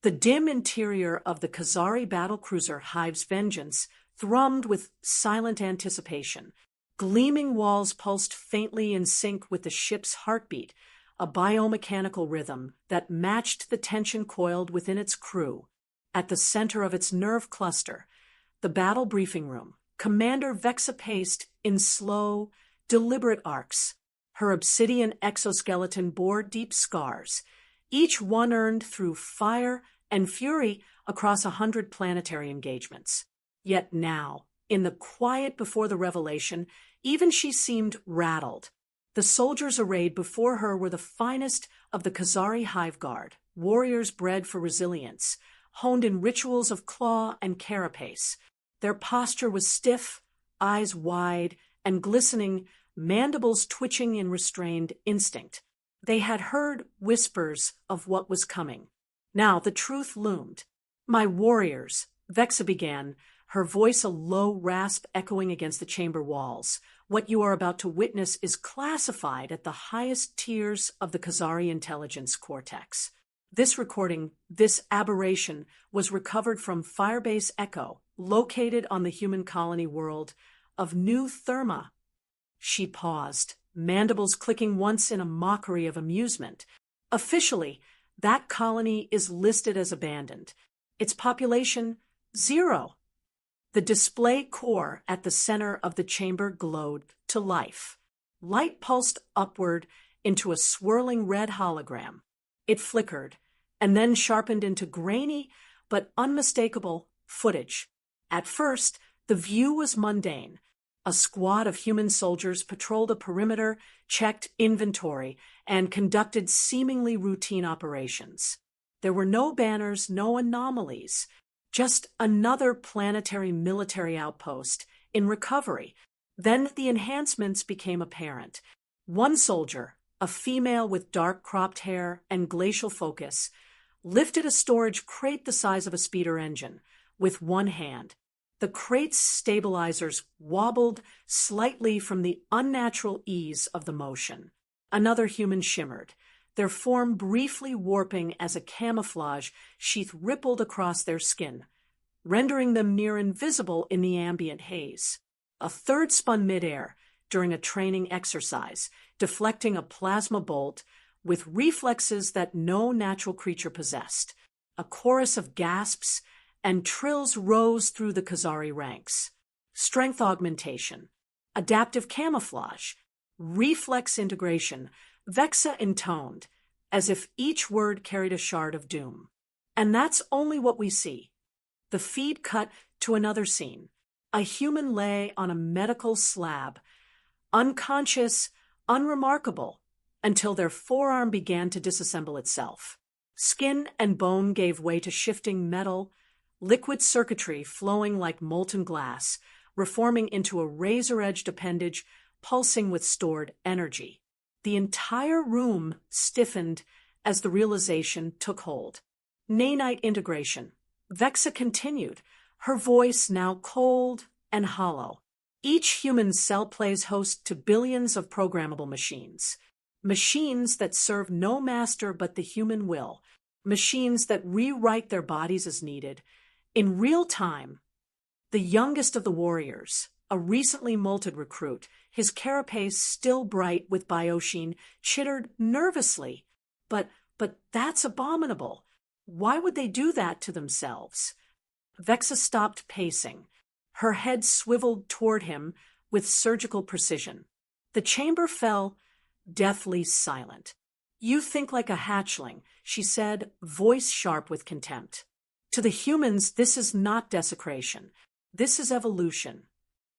The dim interior of the Khazari battlecruiser Hive's Vengeance thrummed with silent anticipation. Gleaming walls pulsed faintly in sync with the ship's heartbeat, a biomechanical rhythm that matched the tension coiled within its crew. At the center of its nerve cluster, the battle briefing room, Commander Vexa paced in slow, deliberate arcs. Her obsidian exoskeleton bore deep scars, each one earned through fire and fury across 100 planetary engagements. Yet now, in the quiet before the revelation, even she seemed rattled. The soldiers arrayed before her were the finest of the Khazari Hive Guard, warriors bred for resilience, honed in rituals of claw and carapace. Their posture was stiff, eyes wide and glistening, mandibles twitching in restrained instinct. They had heard whispers of what was coming. Now the truth loomed. "My warriors," Vexa began, her voice a low rasp echoing against the chamber walls. "What you are about to witness is classified at the highest tiers of the Khazari intelligence cortex. This recording, this aberration, was recovered from Firebase Echo, located on the human colony world of New Therma." She paused, mandibles clicking once in a mockery of amusement. "Officially, that colony is listed as abandoned. Its population, 0. The display core at the center of the chamber glowed to life. Light pulsed upward into a swirling red hologram. It flickered, and then sharpened into grainy but unmistakable footage. At first, the view was mundane. A squad of human soldiers patrolled a perimeter, checked inventory, and conducted seemingly routine operations. There were no banners, no anomalies, just another planetary military outpost in recovery. Then the enhancements became apparent. One soldier, a female with dark cropped hair and glacial focus, lifted a storage crate the size of a speeder engine with one hand. The crate's stabilizers wobbled slightly from the unnatural ease of the motion. Another human shimmered, their form briefly warping as a camouflage sheath rippled across their skin, rendering them near invisible in the ambient haze. A third spun midair during a training exercise, deflecting a plasma bolt with reflexes that no natural creature possessed. A chorus of gasps and trills rose through the Khazari ranks. Strength augmentation, adaptive camouflage, reflex integration, Vexa intoned, as if each word carried a shard of doom. And that's only what we see. The feed cut to another scene. A human lay on a medical slab, unconscious, unremarkable, until their forearm began to disassemble itself. Skin and bone gave way to shifting metal, liquid circuitry flowing like molten glass, reforming into a razor-edged appendage pulsing with stored energy. The entire room stiffened as the realization took hold. Nanite integration. Vexa continued, her voice now cold and hollow. Each human cell plays host to billions of programmable machines. Machines that serve no master but the human will. Machines that rewrite their bodies as needed. In real time, the youngest of the warriors, a recently molted recruit, his carapace still bright with biosheen, chittered nervously. But that's abominable. Why would they do that to themselves? Vexa stopped pacing. Her head swiveled toward him with surgical precision. The chamber fell deathly silent. "You think like a hatchling," she said, voice sharp with contempt. "To the humans, this is not desecration. This is evolution."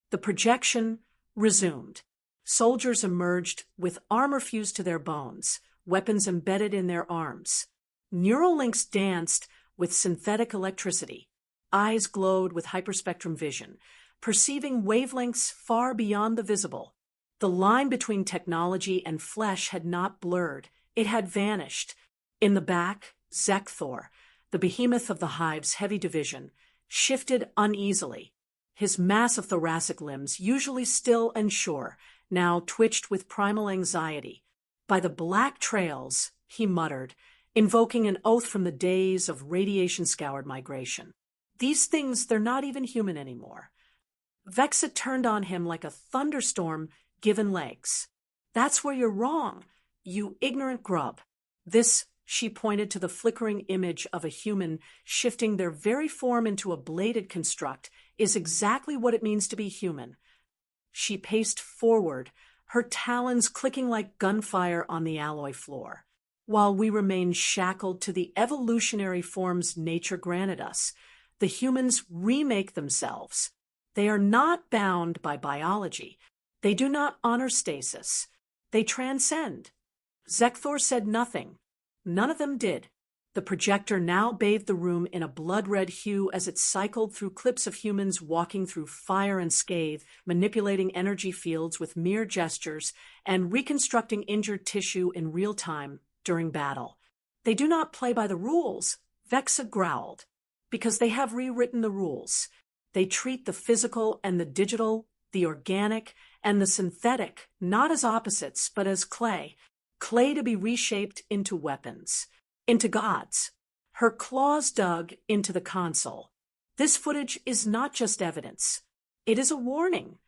The projection resumed. Soldiers emerged with armor fused to their bones, weapons embedded in their arms. Neural links danced with synthetic electricity. Eyes glowed with hyperspectrum vision, perceiving wavelengths far beyond the visible. The line between technology and flesh had not blurred. It had vanished. In the back, Zekthor, the behemoth of the Hive's heavy division, shifted uneasily. His massive thoracic limbs, usually still and sure, now twitched with primal anxiety. "By the black trails," he muttered, invoking an oath from the days of radiation-scoured migration. These things, they're not even human anymore. Vexa turned on him like a thunderstorm given legs. That's where you're wrong, you ignorant grub. This, she pointed to the flickering image of a human shifting their very form into a bladed construct, is exactly what it means to be human. She paced forward, her talons clicking like gunfire on the alloy floor. While we remain shackled to the evolutionary forms nature granted us, the humans remake themselves. They are not bound by biology. They do not honor stasis. They transcend. Zekthor said nothing. None of them did. The projector now bathed the room in a blood-red hue as it cycled through clips of humans walking through fire and scathe, manipulating energy fields with mere gestures, and reconstructing injured tissue in real time during battle. They do not play by the rules, Vexa growled, because they have rewritten the rules. They treat the physical and the digital, the organic and the synthetic, not as opposites, but as clay to be reshaped into weapons. Into gods. Her claws dug into the console. This footage is not just evidence. It is a warning.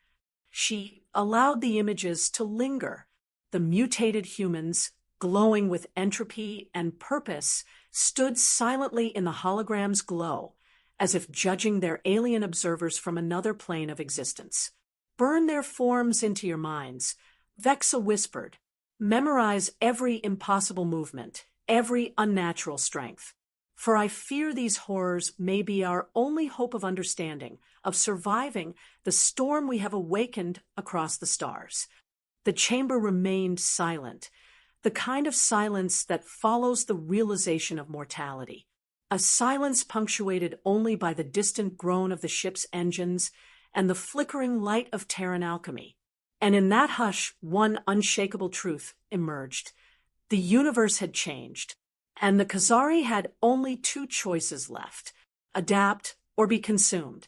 She allowed the images to linger. The mutated humans, glowing with entropy and purpose, stood silently in the hologram's glow, as if judging their alien observers from another plane of existence. Burn their forms into your minds, Vexa whispered. Memorize every impossible movement, every unnatural strength. For I fear these horrors may be our only hope of understanding, of surviving the storm we have awakened across the stars. The chamber remained silent, the kind of silence that follows the realization of mortality. A silence punctuated only by the distant groan of the ship's engines and the flickering light of Terran alchemy. And in that hush, one unshakable truth emerged. The universe had changed, and the Khazari had only two choices left: adapt or be consumed.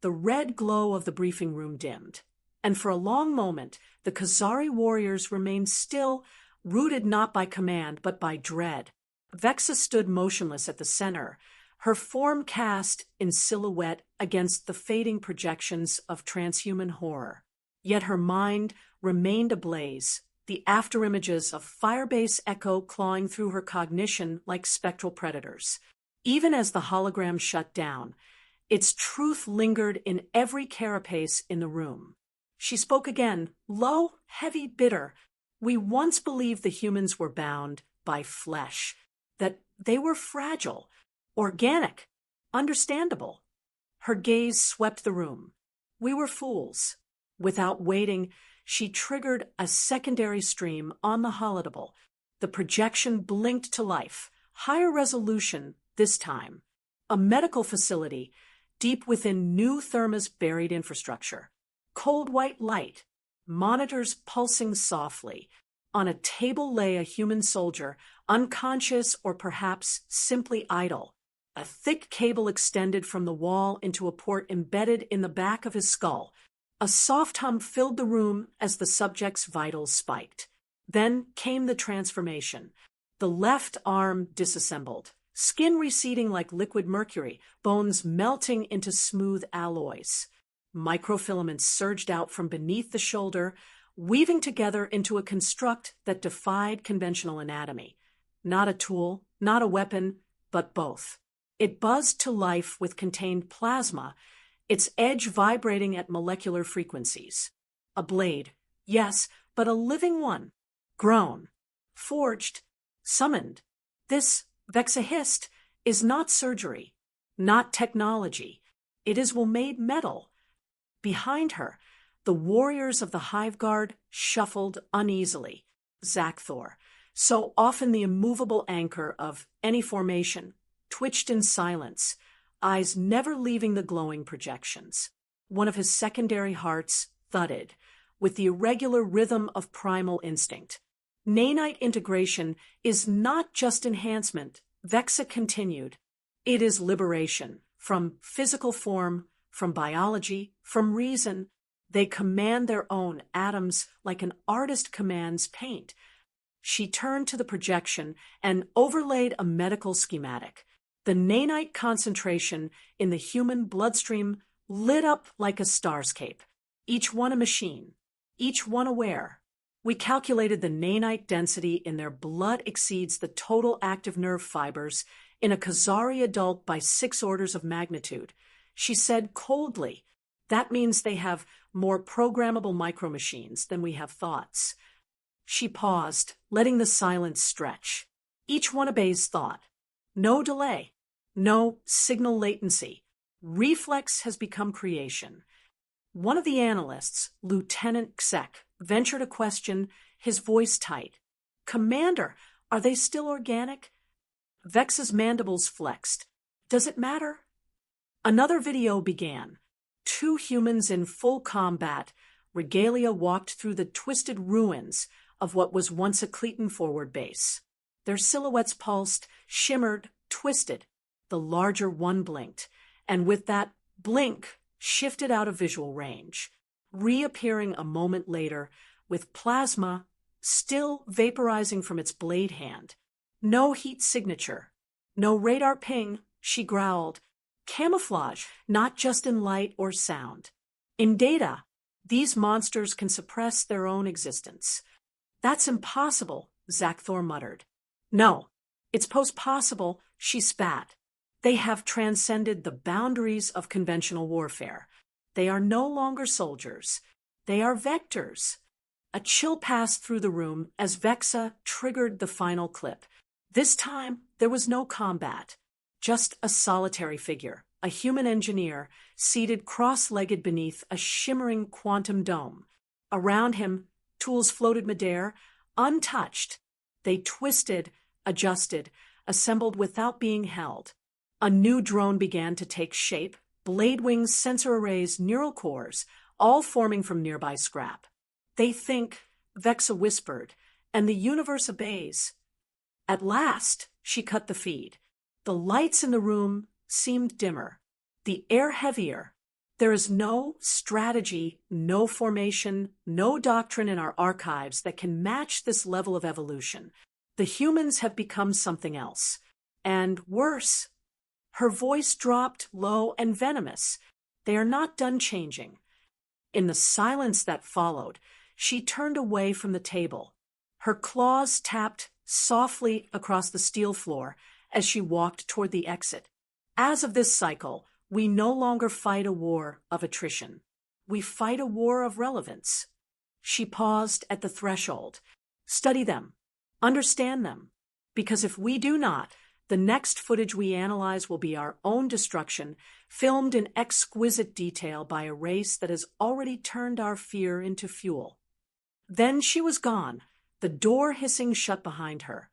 The red glow of the briefing room dimmed, and for a long moment the Khazari warriors remained still, rooted not by command but by dread. Vexa stood motionless at the center, her form cast in silhouette against the fading projections of transhuman horror. Yet her mind remained ablaze, the afterimages of Firebase Echo clawing through her cognition like spectral predators. Even as the hologram shut down, its truth lingered in every carapace in the room. She spoke again, low, heavy, bitter. We once believed the humans were bound by flesh, that they were fragile, organic, understandable. Her gaze swept the room. We were fools. Without waiting, she triggered a secondary stream on the holodable. The projection blinked to life, higher resolution this time. A medical facility deep within New Therma's buried infrastructure. Cold white light, monitors pulsing softly. On a table lay a human soldier, unconscious or perhaps simply idle. A thick cable extended from the wall into a port embedded in the back of his skull. A soft hum filled the room as the subject's vitals spiked. Then came the transformation. The left arm disassembled, skin receding like liquid mercury, bones melting into smooth alloys. Microfilaments surged out from beneath the shoulder, weaving together into a construct that defied conventional anatomy. Not a tool, not a weapon, but both. It buzzed to life with contained plasma, its edge vibrating at molecular frequencies. A blade, yes, but a living one. Grown, forged, summoned. This, Vexa hissed, is not surgery, not technology. It is well-made metal. Behind her, the warriors of the Hive Guard shuffled uneasily. Zakthor, so often the immovable anchor of any formation, twitched in silence, eyes never leaving the glowing projections. One of his secondary hearts thudded, with the irregular rhythm of primal instinct. Nanite integration is not just enhancement, Vexa continued. It is liberation, from physical form, from biology, from reason. They command their own atoms like an artist commands paint. She turned to the projection and overlaid a medical schematic. The nanite concentration in the human bloodstream lit up like a starscape, each one a machine, each one aware. We calculated the nanite density in their blood exceeds the total active nerve fibers in a Khazari adult by 6 orders of magnitude. She said coldly, that means they have more programmable micromachines than we have thoughts. She paused, letting the silence stretch. Each one obeys thought. No delay. No signal latency. Reflex has become creation. One of the analysts, Lieutenant Xek, ventured a question, his voice tight. Commander, are they still organic? Vex's mandibles flexed. Does it matter? Another video began. 2 humans in full combat. Regalia walked through the twisted ruins of what was once a Cleton forward base. Their silhouettes pulsed, shimmered, twisted. The larger one blinked, and with that blink, shifted out of visual range, reappearing a moment later with plasma still vaporizing from its blade hand. No heat signature, no radar ping, she growled. Camouflage, not just in light or sound. In data, these monsters can suppress their own existence. That's impossible, Zakthor muttered. No, it's possible, she spat. They have transcended the boundaries of conventional warfare. They are no longer soldiers. They are vectors. A chill passed through the room as Vexa triggered the final clip. This time, there was no combat. Just a solitary figure, a human engineer, seated cross-legged beneath a shimmering quantum dome. Around him, tools floated midair, untouched. They twisted, adjusted, assembled without being held. A new drone began to take shape, blade wings, sensor arrays, neural cores, all forming from nearby scrap. They think, Vexa whispered, and the universe obeys. At last, she cut the feed. The lights in the room seemed dimmer, the air heavier. There is no strategy, no formation, no doctrine in our archives that can match this level of evolution. The humans have become something else. And worse. Her voice dropped low and venomous. They are not done changing. In the silence that followed, she turned away from the table. Her claws tapped softly across the steel floor as she walked toward the exit. As of this cycle, we no longer fight a war of attrition. We fight a war of relevance. She paused at the threshold. Study them. Understand them. Because if we do not, the next footage we analyze will be our own destruction, filmed in exquisite detail by a race that has already turned our fear into fuel. Then she was gone, the door hissing shut behind her.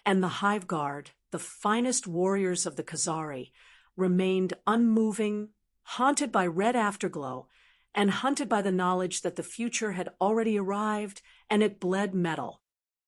And the Hive Guard, the finest warriors of the Khazari, remained unmoving, haunted by red afterglow, and hunted by the knowledge that the future had already arrived and it bled metal.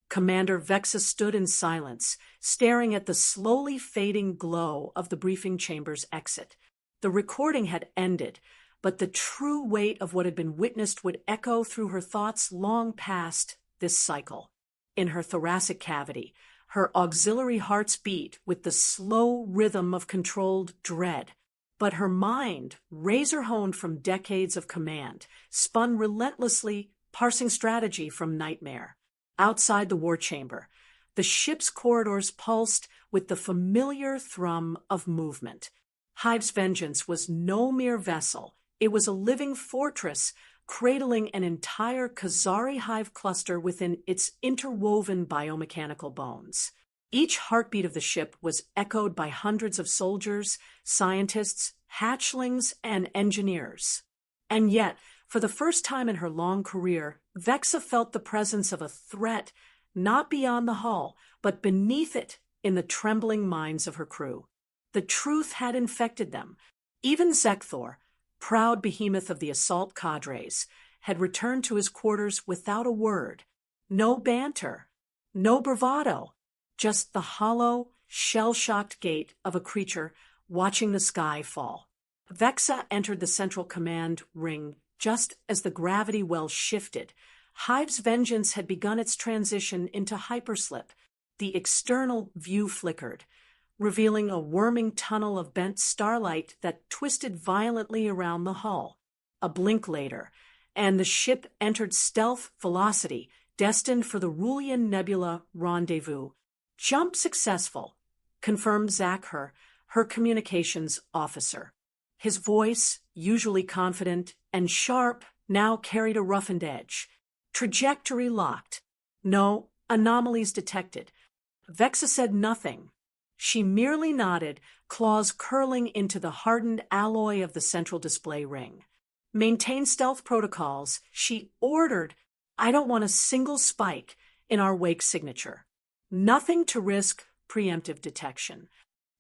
Commander Vexa stood in silence, staring at the slowly fading glow of the briefing chamber's exit. The recording had ended, but the true weight of what had been witnessed would echo through her thoughts long past this cycle. In her thoracic cavity, her auxiliary hearts beat with the slow rhythm of controlled dread. But her mind, razor-honed from decades of command, spun relentlessly, parsing strategy from nightmare. Outside the war chamber, the ship's corridors pulsed with the familiar thrum of movement. Hive's vengeance was no mere vessel. It was a living fortress, cradling an entire Khazari hive cluster within its interwoven biomechanical bones. Each heartbeat of the ship was echoed by hundreds of soldiers, scientists, hatchlings, and engineers. And yet, for the first time in her long career, Vexa felt the presence of a threat not beyond the hull, but beneath it in the trembling minds of her crew. The truth had infected them. Even Zakthor, proud behemoth of the assault cadres, had returned to his quarters without a word. No banter, no bravado, just the hollow, shell-shocked gait of a creature watching the sky fall. Vexa entered the central command ring just as the gravity well shifted, Hive's vengeance had begun its transition into hyperslip. The external view flickered, revealing a worming tunnel of bent starlight that twisted violently around the hull. A blink later, and the ship entered stealth velocity, destined for the Rulian Nebula rendezvous. Jump successful, confirmed Zach her communications officer. His voice, usually confident and sharp, now carried a roughened edge. Trajectory locked. No anomalies detected. Vexa said nothing. She merely nodded, claws curling into the hardened alloy of the central display ring. Maintain stealth protocols, she ordered. I don't want a single spike in our wake signature. Nothing to risk preemptive detection.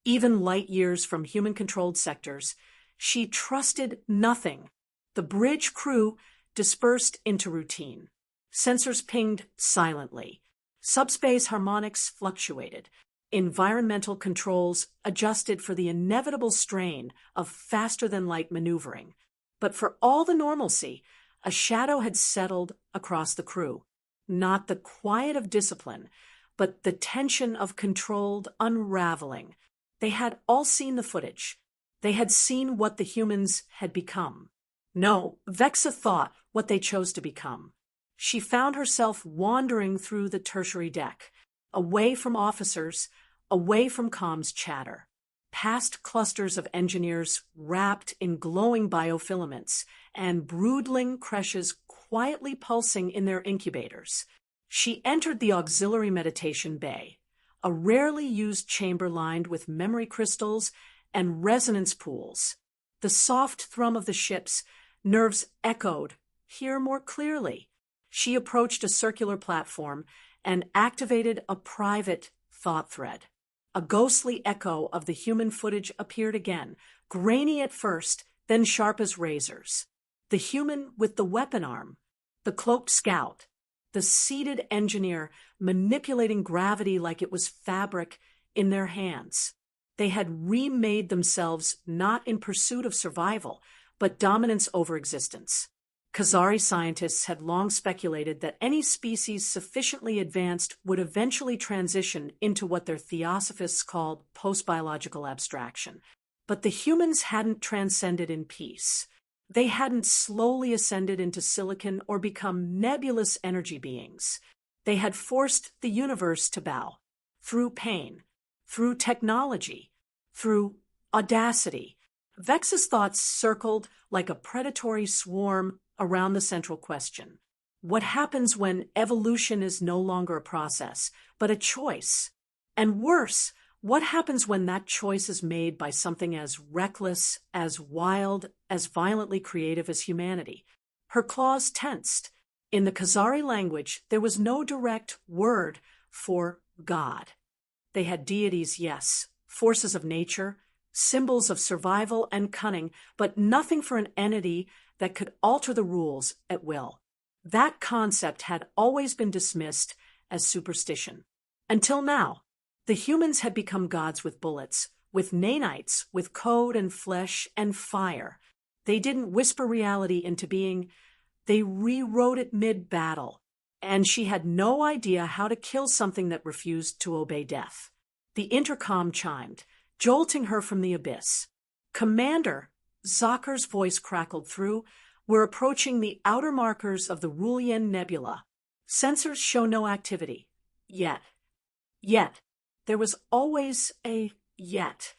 Even light years from human-controlled sectors, she trusted nothing. The bridge crew dispersed into routine. Sensors pinged silently. Subspace harmonics fluctuated. Environmental controls adjusted for the inevitable strain of faster-than-light maneuvering. But for all the normalcy, a shadow had settled across the crew. Not the quiet of discipline, but the tension of controlled unraveling. They had all seen the footage. They had seen what the humans had become. No, Vexa thought what they chose to become. She found herself wandering through the tertiary deck, away from officers, away from comms chatter, past clusters of engineers wrapped in glowing biofilaments and broodling creches quietly pulsing in their incubators. She entered the auxiliary meditation bay, a rarely used chamber lined with memory crystals and resonance pools. The soft thrum of the ship's nerves echoed here more clearly. She approached a circular platform and activated a private thought thread. A ghostly echo of the human footage appeared again, grainy at first, then sharp as razors. The human with the weapon arm, the cloaked scout, the seated engineer manipulating gravity like it was fabric in their hands. They had remade themselves not in pursuit of survival, but dominance over existence. Khazari scientists had long speculated that any species sufficiently advanced would eventually transition into what their theosophists called post-biological abstraction. But the humans hadn't transcended in peace. They hadn't slowly ascended into silicon or become nebulous energy beings. They had forced the universe to bow, through pain, through technology, through audacity. Vex's thoughts circled like a predatory swarm around the central question. What happens when evolution is no longer a process, but a choice? And worse, what happens when that choice is made by something as reckless, as wild, as violently creative as humanity? Her claws tensed. In the Khazari language, there was no direct word for God. They had deities, yes, forces of nature, symbols of survival and cunning, but nothing for an entity that could alter the rules at will. That concept had always been dismissed as superstition. Until now, the humans had become gods with bullets, with nanites, with code and flesh and fire. They didn't whisper reality into being, they rewrote it mid-battle, and she had no idea how to kill something that refused to obey death. The intercom chimed, jolting her from the abyss. Commander, Zakher's voice crackled through, we're approaching the outer markers of the Rulian Nebula. Sensors show no activity. Yet. There was always a yet.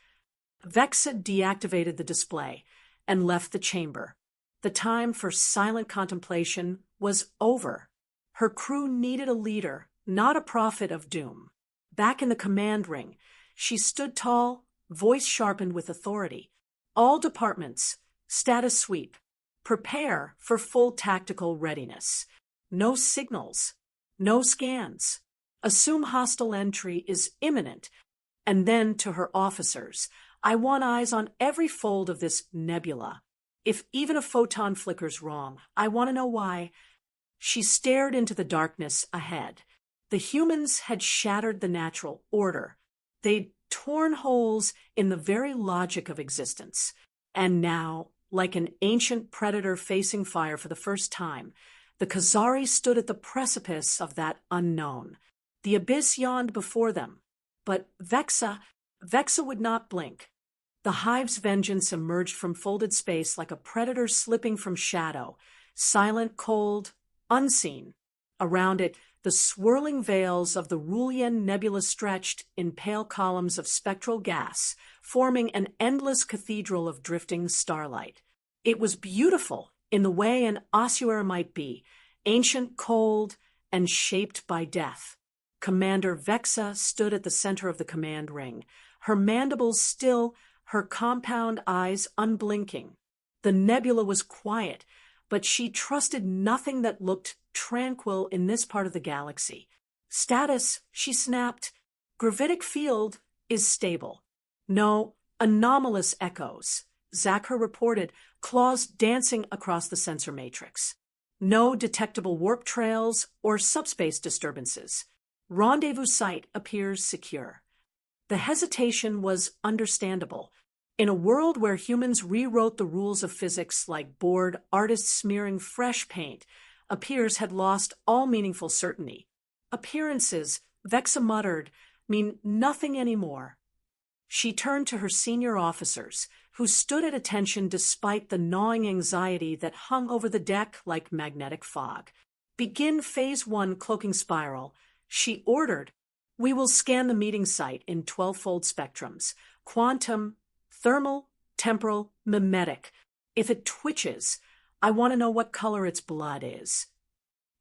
Vexa deactivated the display and left the chamber. The time for silent contemplation was over. Her crew needed a leader, not a prophet of doom. Back in the command ring, she stood tall, voice sharpened with authority. All departments, status sweep. Prepare for full tactical readiness. No signals, no scans. Assume hostile entry is imminent. And then to her officers, I want eyes on every fold of this nebula. If even a photon flickers wrong, I want to know why. She stared into the darkness ahead. The humans had shattered the natural order. They'd torn holes in the very logic of existence. And now, like an ancient predator facing fire for the first time, The Khazari stood at the precipice of that unknown. The abyss yawned before them. But Vexa would not blink. The hive's vengeance emerged from folded space like a predator slipping from shadow, silent, cold, unseen. Around it, the swirling veils of the Rulian Nebula stretched in pale columns of spectral gas, forming an endless cathedral of drifting starlight. It was beautiful in the way an ossuary might be, ancient, cold, and shaped by death. Commander Vexa stood at the center of the command ring, her mandibles still, her compound eyes unblinking. The nebula was quiet, but she trusted nothing that looked tranquil in this part of the galaxy. Status, she snapped. Gravitic field is stable. No anomalous echoes, Zacher reported, claws dancing across the sensor matrix. No detectable warp trails or subspace disturbances. Rendezvous site appears secure. The hesitation was understandable. In a world where humans rewrote the rules of physics like bored artists smearing fresh paint, appears had lost all meaningful certainty. Appearances, Vexa muttered, mean nothing anymore. She turned to her senior officers, who stood at attention despite the gnawing anxiety that hung over the deck like magnetic fog. Begin Phase 1 cloaking spiral, she ordered. We will scan the meeting site in 12-fold spectrums, quantum, thermal, temporal, mimetic. If it twitches, I want to know what color its blood is.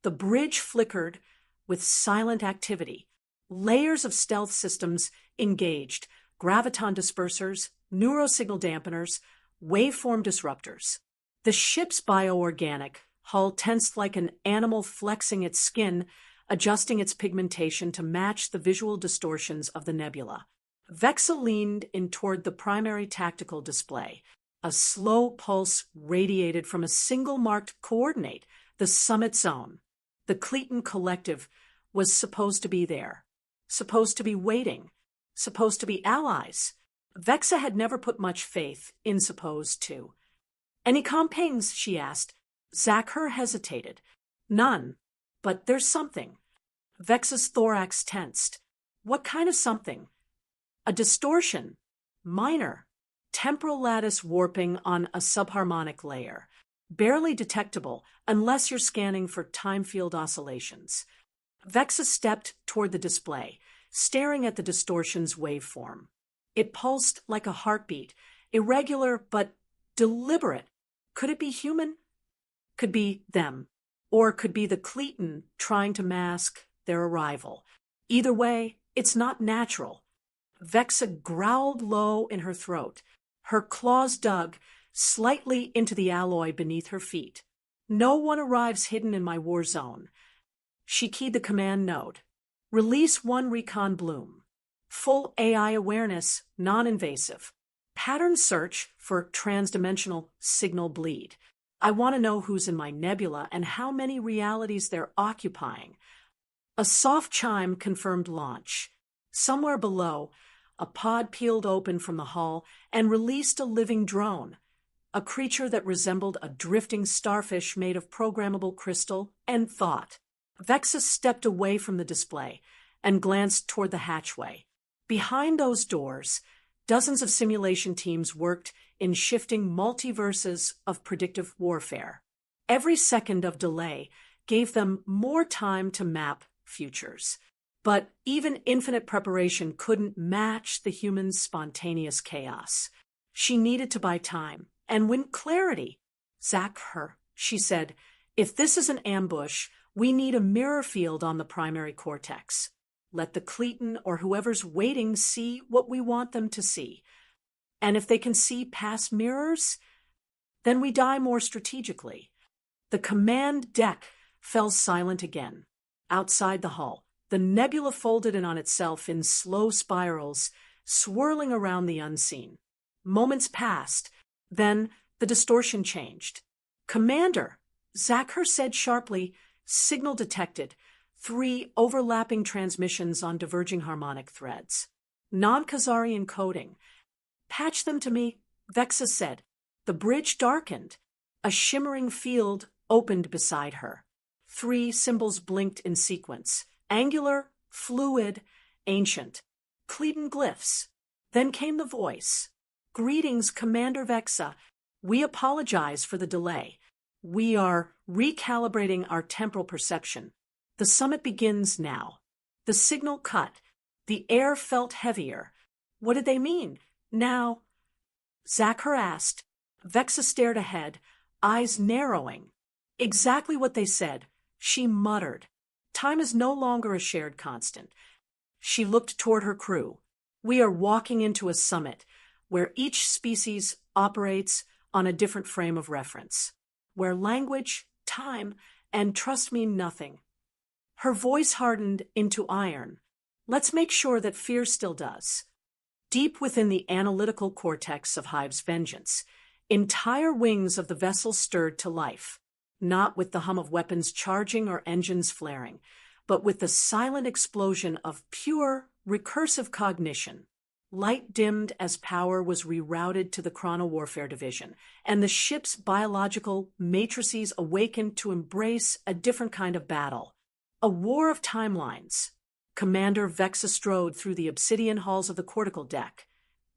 The bridge flickered with silent activity. Layers of stealth systems engaged, graviton dispersers, neurosignal dampeners, waveform disruptors. The ship's bioorganic hull tensed like an animal flexing its skin, adjusting its pigmentation to match the visual distortions of the nebula. Vexa leaned in toward the primary tactical display. A slow pulse radiated from a single marked coordinate, the summit zone. The Cleton Collective was supposed to be there, supposed to be waiting, supposed to be allies. Vexa had never put much faith in supposed to. Any campaigns, she asked. Zacher hesitated. None. But there's something. Vexa's thorax tensed. What kind of something? A distortion. Minor. Temporal lattice warping on a subharmonic layer. Barely detectable unless you're scanning for time field oscillations. Vexa stepped toward the display, staring at the distortion's waveform. It pulsed like a heartbeat, irregular but deliberate. Could it be human? Could be them. Or could be the Cleton trying to mask their arrival. Either way, it's not natural. Vexa growled low in her throat. Her claws dug slightly into the alloy beneath her feet. No one arrives hidden in my war zone. She keyed the command node. Release 1 recon bloom. Full AI awareness, non-invasive. Pattern search for transdimensional signal bleed. I want to know who's in my nebula and how many realities they're occupying. A soft chime confirmed launch. Somewhere below, a pod peeled open from the hull and released a living drone, a creature that resembled a drifting starfish made of programmable crystal and thought. Vexa stepped away from the display and glanced toward the hatchway. Behind those doors, dozens of simulation teams worked in shifting multiverses of predictive warfare. Every second of delay gave them more time to map futures. But even infinite preparation couldn't match the human's spontaneous chaos. She needed to buy time and win clarity. Zacher, she said, if this is an ambush, we need a mirror field on the primary cortex. Let the Cleton or whoever's waiting see what we want them to see. And if they can see past mirrors, then we die more strategically. The command deck fell silent again. Outside the hull, the nebula folded in on itself in slow spirals, swirling around the unseen. Moments passed. Then the distortion changed. Commander, Zacher said sharply, signal detected. 3 overlapping transmissions on diverging harmonic threads. Non-Khazari encoding. Patch them to me, Vexa said. The bridge darkened. A shimmering field opened beside her. 3 symbols blinked in sequence: angular, fluid, ancient. Cleton glyphs. Then came the voice. "Greetings, Commander Vexa. We apologize for the delay. We are recalibrating our temporal perception. The summit begins now." The signal cut. The air felt heavier. What did they mean? Now? Zachar asked. Vexa stared ahead, eyes narrowing. Exactly what they said. She muttered. Time is no longer a shared constant. She looked toward her crew. We are walking into a summit where each species operates on a different frame of reference, where language, time, and trust mean nothing. Her voice hardened into iron. Let's make sure that fear still does. Deep within the analytical cortex of Hive's vengeance, entire wings of the vessel stirred to life, not with the hum of weapons charging or engines flaring, but with the silent explosion of pure, recursive cognition. Light dimmed as power was rerouted to the chrono-warfare division, and the ship's biological matrices awakened to embrace a different kind of battle. A war of timelines. Commander Vexa strode through the obsidian halls of the cortical deck,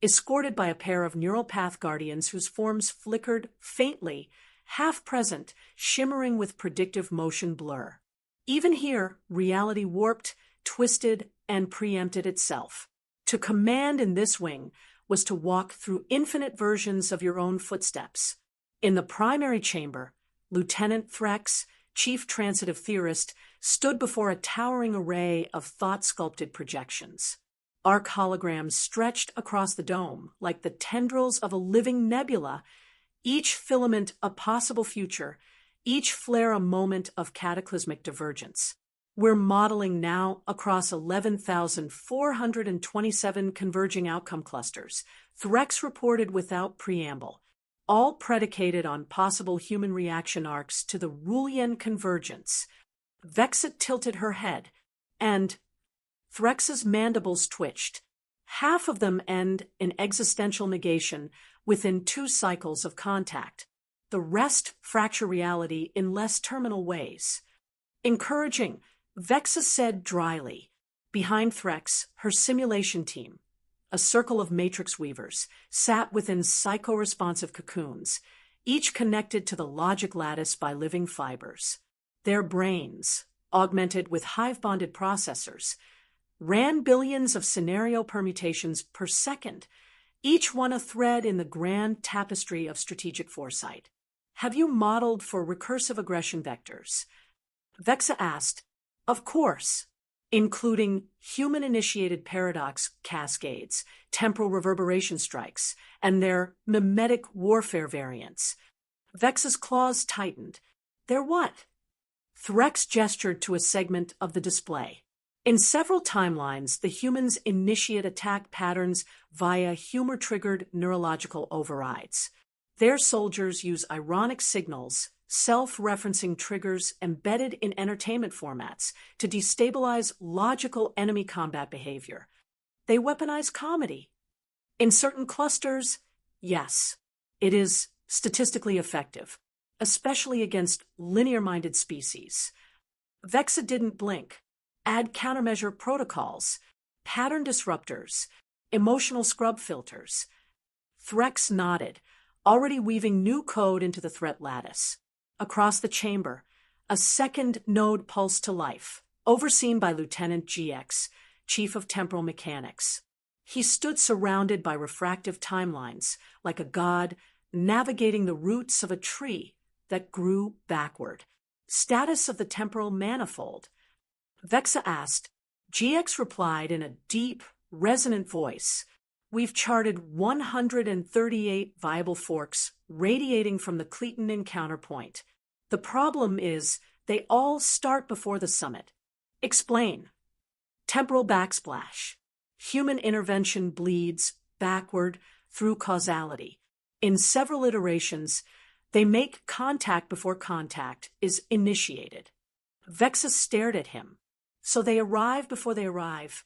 escorted by a pair of neural path guardians whose forms flickered faintly, half-present, shimmering with predictive motion blur. Even here, reality warped, twisted, and preempted itself. To command in this wing was to walk through infinite versions of your own footsteps. In the primary chamber, Lieutenant Threx, chief transitive theorist, stood before a towering array of thought-sculpted projections. Arc holograms stretched across the dome like the tendrils of a living nebula, each filament a possible future, each flare a moment of cataclysmic divergence. We're modeling now across 11,427 converging outcome clusters, Threx reported without preamble, all predicated on possible human reaction arcs to the Rulian convergence. Vexa tilted her head, and Threx's mandibles twitched. Half of them end in existential negation within 2 cycles of contact. The rest fracture reality in less terminal ways. Encouraging, Vexa said dryly. Behind Threx, her simulation team, a circle of matrix weavers, sat within psycho-responsive cocoons, each connected to the logic lattice by living fibers. Their brains, augmented with hive-bonded processors, ran billions of scenario permutations per second, each one a thread in the grand tapestry of strategic foresight. Have you modeled for recursive aggression vectors? Vexa asked. Of course, including human-initiated paradox cascades, temporal reverberation strikes, and their mimetic warfare variants. Vexa's claws tightened. They're what? Threx gestured to a segment of the display. In several timelines, the humans initiate attack patterns via humor-triggered neurological overrides. Their soldiers use ironic signals, self-referencing triggers embedded in entertainment formats to destabilize logical enemy combat behavior. They weaponize comedy. In certain clusters, yes, it is statistically effective, especially against linear-minded species. Vexa didn't blink. Add countermeasure protocols, pattern disruptors, emotional scrub filters. Threx nodded, already weaving new code into the threat lattice. Across the chamber, a second node pulsed to life, overseen by Lieutenant GX, Chief of Temporal Mechanics. He stood surrounded by refractive timelines, like a god navigating the roots of a tree that grew backward. Status of the temporal manifold. Vexa asked. GX replied in a deep, resonant voice. We've charted 138 viable forks radiating from the Cleton encounter point. The problem is they all start before the summit. Explain. Temporal backsplash. Human intervention bleeds backward through causality. In several iterations, they make contact before contact is initiated. Vexa stared at him. So they arrive before they arrive.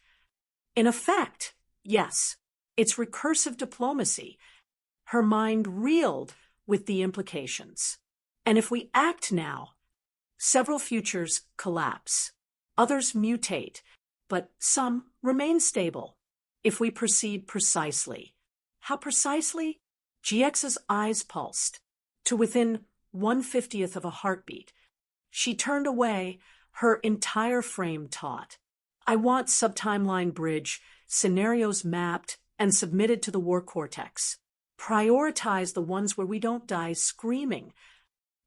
In effect, yes, it's recursive diplomacy. Her mind reeled with the implications. And if we act now, Several futures collapse. Others mutate, but some remain stable. If we proceed precisely. How precisely? GX's eyes pulsed to within 1/50th of a heartbeat. She turned away, her entire frame taut. I want subtimeline bridge, scenarios mapped and submitted to the war cortex. Prioritize the ones where we don't die screaming.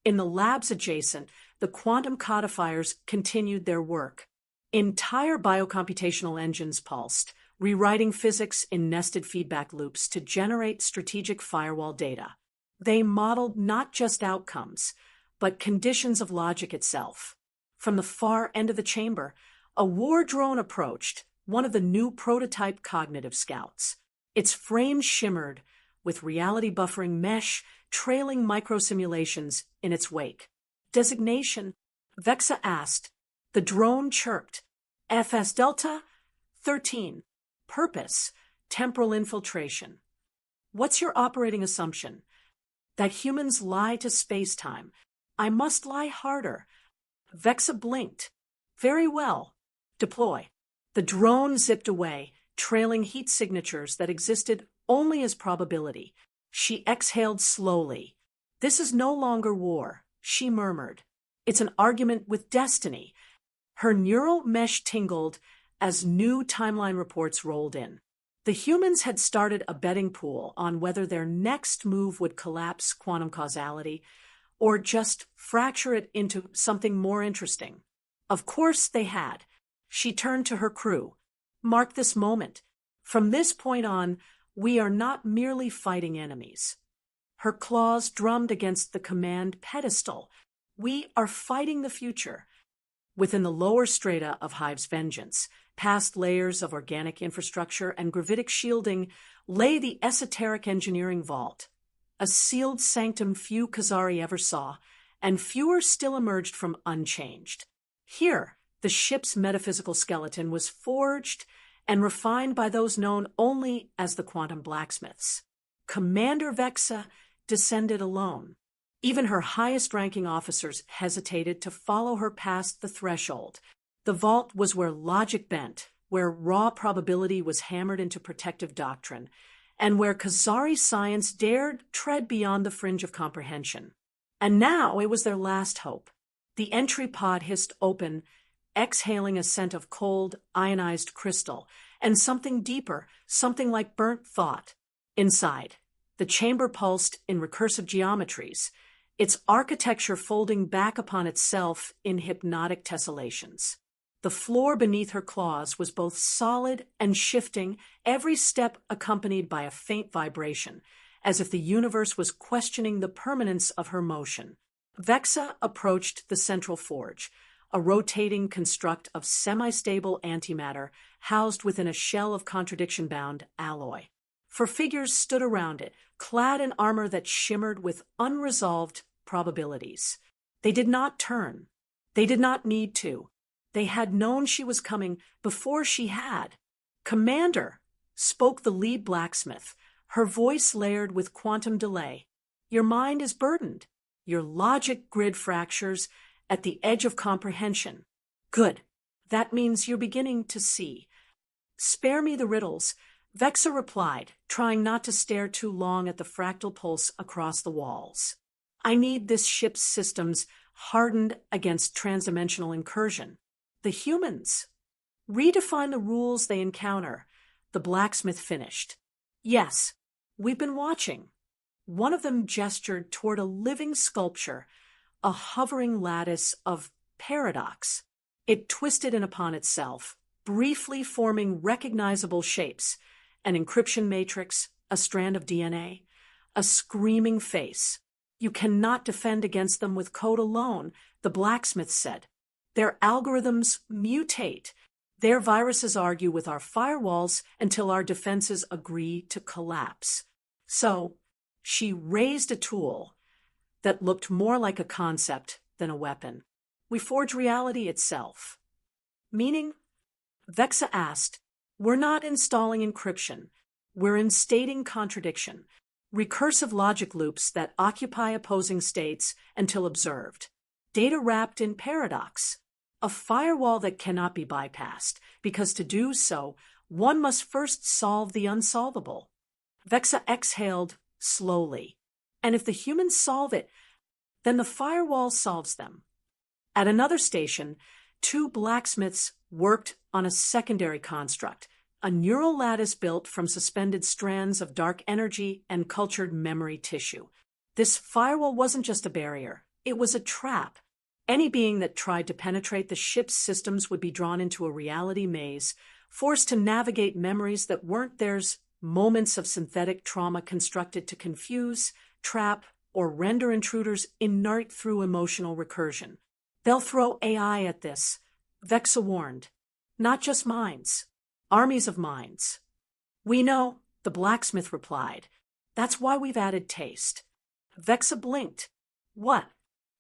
In the labs adjacent, the quantum codifiers continued their work. Entire biocomputational engines pulsed, rewriting physics in nested feedback loops to generate strategic firewall data. They modeled not just outcomes, but conditions of logic itself. From the far end of the chamber, a war drone approached, one of the new prototype cognitive scouts. Its frame shimmered, with reality buffering mesh trailing microsimulations in its wake. Designation, Vexa asked. The drone chirped. FS Delta 13. Purpose, temporal infiltration. What's your operating assumption? That humans lie to space-time. I must lie harder. Vexa blinked. Very well. Deploy. The drone zipped away, trailing heat signatures that existed only as probability. She exhaled slowly. This is no longer war, she murmured. It's an argument with destiny. Her neural mesh tingled as new timeline reports rolled in. The humans had started a betting pool on whether their next move would collapse quantum causality or just fracture it into something more interesting. Of course they had. She turned to her crew. Mark this moment. From this point on, we are not merely fighting enemies. Her claws drummed against the command pedestal. We are fighting the future. Within the lower strata of Hive's vengeance, past layers of organic infrastructure and gravitic shielding, lay the esoteric engineering vault, a sealed sanctum few Khazari ever saw, and fewer still emerged from unchanged. Here, the ship's metaphysical skeleton was forged and refined by those known only as the quantum blacksmiths. Commander Vexa descended alone. Even her highest-ranking officers hesitated to follow her past the threshold. The vault was where logic bent, where raw probability was hammered into protective doctrine, and where Khazari science dared tread beyond the fringe of comprehension. And now it was their last hope. The entry pod hissed open, exhaling a scent of cold, ionized crystal, and something deeper, something like burnt thought. Inside, the chamber pulsed in recursive geometries, its architecture folding back upon itself in hypnotic tessellations. The floor beneath her claws was both solid and shifting, every step accompanied by a faint vibration, as if the universe was questioning the permanence of her motion. Vexa approached the central forge, a rotating construct of semi-stable antimatter housed within a shell of contradiction-bound alloy. For figures stood around it, clad in armor that shimmered with unresolved probabilities. They did not turn. They did not need to. They had known she was coming before she had. "Commander," spoke the lead blacksmith, her voice layered with quantum delay. "Your mind is burdened. Your logic grid fractures at the edge of comprehension. Good. That means you're beginning to see." "Spare me the riddles," Vexa replied, trying not to stare too long at the fractal pulse across the walls. "I need this ship's systems hardened against transdimensional incursion. The humans. Redefine the rules they encounter," the blacksmith finished. "Yes, we've been watching." One of them gestured toward a living sculpture, a hovering lattice of paradox. It twisted in upon itself, briefly forming recognizable shapes, an encryption matrix, a strand of DNA, a screaming face. "You cannot defend against them with code alone," the blacksmith said. "Their algorithms mutate. Their viruses argue with our firewalls until our defenses agree to collapse." So, she raised a tool that looked more like a concept than a weapon. "We forge reality itself." "Meaning?" Vexa asked. "We're not installing encryption. We're instating contradiction, recursive logic loops that occupy opposing states until observed. data wrapped in paradox, a firewall that cannot be bypassed, because to do so, one must first solve the unsolvable. Vexa exhaled slowly. And if the humans solve it, then the firewall solves them. At another station, two blacksmiths worked on a secondary construct, a neural lattice built from suspended strands of dark energy and cultured memory tissue. This firewall wasn't just a barrier, it was a trap. Any being that tried to penetrate the ship's systems would be drawn into a reality maze, forced to navigate memories that weren't theirs, moments of synthetic trauma constructed to confuse, trap, or render intruders inert through emotional recursion. They'll throw AI at this, Vexa warned. Not just minds. Armies of minds. We know, the blacksmith replied. That's why we've added taste. Vexa blinked. What?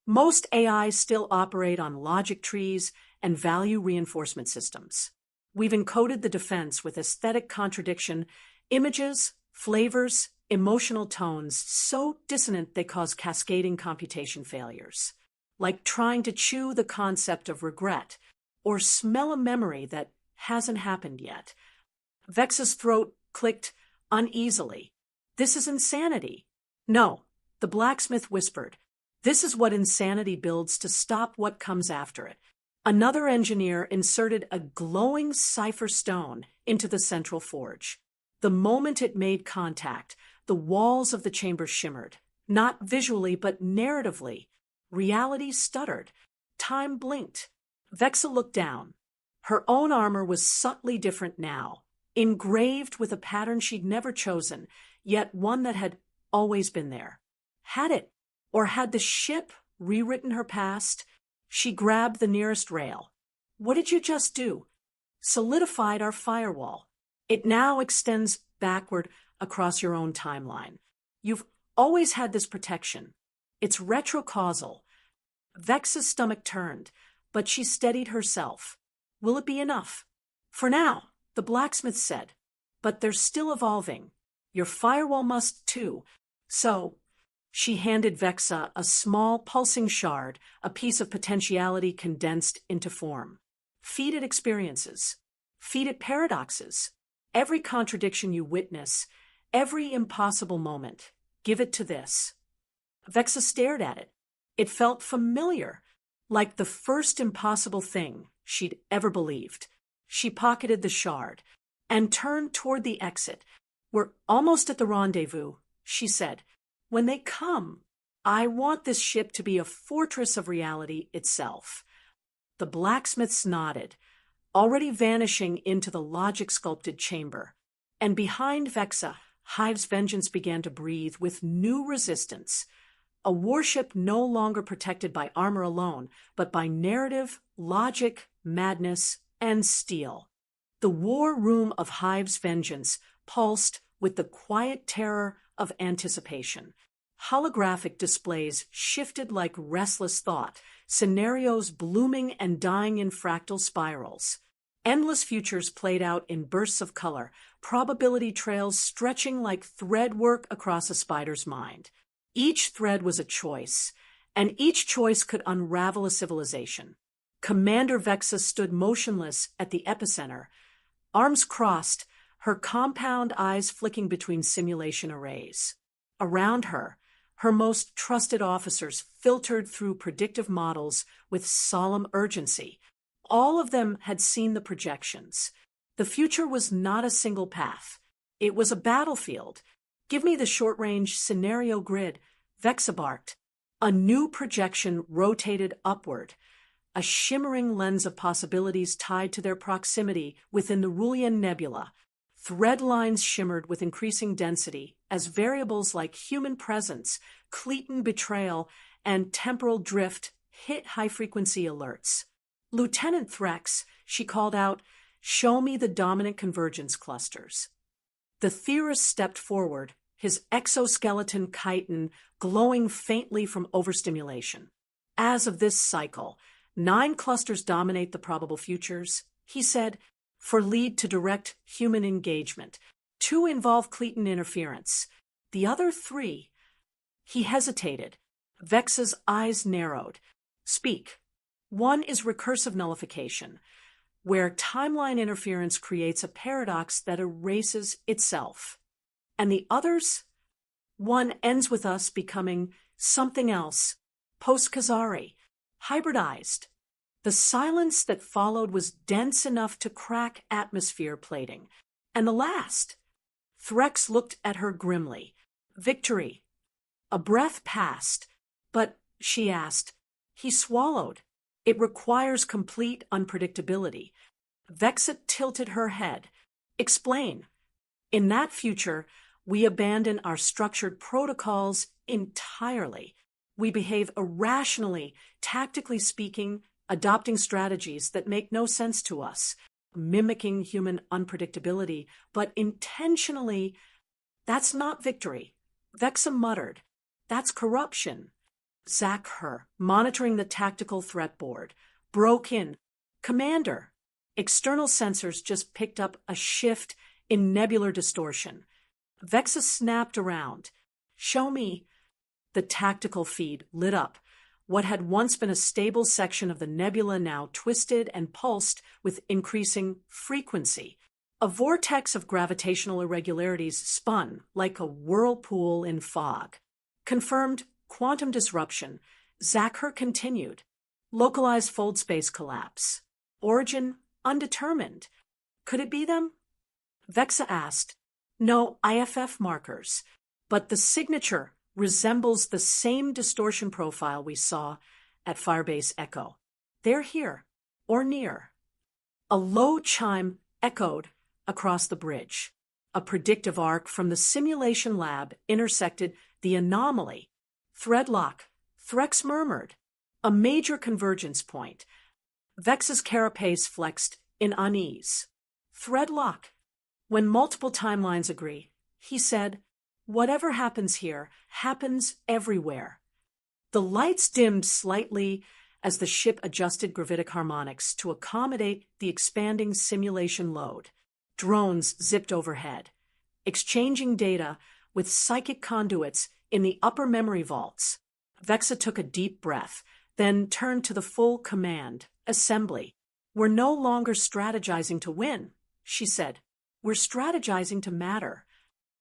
Most AIs still operate on logic trees and value reinforcement systems. We've encoded the defense with aesthetic contradiction, images, flavors, emotional tones so dissonant they cause cascading computation failures. Like trying to chew the concept of regret or smell a memory that hasn't happened yet. Vexa's throat clicked uneasily. This is insanity. No, the blacksmith whispered. This is what insanity builds to stop what comes after it. Another engineer inserted a glowing cipher stone into the central forge. The moment it made contact, the walls of the chamber shimmered, not visually but narratively. Reality stuttered. Time blinked. Vexa looked down. Her own armor was subtly different now, engraved with a pattern she'd never chosen, yet one that had always been there. Had it, or had the ship rewritten her past? She grabbed the nearest rail. What did you just do? Solidified our firewall. It now extends backward across your own timeline. You've always had this protection. It's retrocausal. Vexa's stomach turned, but she steadied herself. Will it be enough? For now, the blacksmith said. But they're still evolving. Your firewall must too. So, she handed Vexa a small pulsing shard, a piece of potentiality condensed into form. Feed it experiences. Feed it paradoxes. Every contradiction you witness, every impossible moment, give it to this. Vexa stared at it. It felt familiar, like the first impossible thing she'd ever believed. She pocketed the shard and turned toward the exit. We're almost at the rendezvous, she said. When they come, I want this ship to be a fortress of reality itself. The blacksmiths nodded, already vanishing into the logic-sculpted chamber. And behind Vexa, Hive's vengeance began to breathe with new resistance. A warship no longer protected by armor alone, but by narrative, logic, madness, and steel. The war room of Hive's vengeance pulsed with the quiet terror of anticipation. Holographic displays shifted like restless thought, scenarios blooming and dying in fractal spirals. Endless futures played out in bursts of color, probability trails stretching like thread work across a spider's mind. Each thread was a choice, and each choice could unravel a civilization. Commander Vexa stood motionless at the epicenter, arms crossed, her compound eyes flicking between simulation arrays. Around her, her most trusted officers filtered through predictive models with solemn urgency. All of them had seen the projections. The future was not a single path. It was a battlefield. Give me the short-range scenario grid, Vexa barked. A new projection rotated upward, a shimmering lens of possibilities tied to their proximity within the Rulian Nebula. Thread lines shimmered with increasing density as variables like human presence, Cleton betrayal, and temporal drift hit high-frequency alerts. Lieutenant Threx, she called out, show me the dominant convergence clusters. The theorist stepped forward, his exoskeleton chitin glowing faintly from overstimulation. As of this cycle, 9 clusters dominate the probable futures, he said, for lead to direct human engagement. 2 involve Cleton interference. The other 3... He hesitated. Vexa's eyes narrowed. speak. One is recursive nullification, where timeline interference creates a paradox that erases itself. And the others? One ends with us becoming something else, post-Khazari, hybridized. The silence that followed was dense enough to crack atmosphere plating. And the last? Threx looked at her grimly. Victory. A breath passed, but, she asked, he swallowed. It requires complete unpredictability. Vexa tilted her head. Explain. In that future, we abandon our structured protocols entirely. We behave irrationally, tactically speaking, adopting strategies that make no sense to us, mimicking human unpredictability, but intentionally. That's not victory. Vexa muttered. That's corruption. Zach-Her, monitoring the tactical threat board, broke in. Commander, external sensors just picked up a shift in nebular distortion. Vexa snapped around. Show me. The tactical feed lit up. What had once been a stable section of the nebula now twisted and pulsed with increasing frequency. A vortex of gravitational irregularities spun like a whirlpool in fog. Confirmed quantum disruption. Zach-Her continued. Localized fold space collapse. Origin undetermined. Could it be them? Vexa asked. No IFF markers, but the signature resembles the same distortion profile we saw at Firebase Echo. They're here, or near. A low chime echoed across the bridge. A predictive arc from the simulation lab intersected the anomaly. Threadlock, Threx murmured. A major convergence point. Vexa's carapace flexed in unease. Threadlock. When multiple timelines agree, he said, whatever happens here happens everywhere. The lights dimmed slightly as the ship adjusted gravitic harmonics to accommodate the expanding simulation load. Drones zipped overhead, exchanging data with psychic conduits in the upper memory vaults. Vexa took a deep breath, then turned to the full command, assembly. We're no longer strategizing to win, she said. We're strategizing to matter.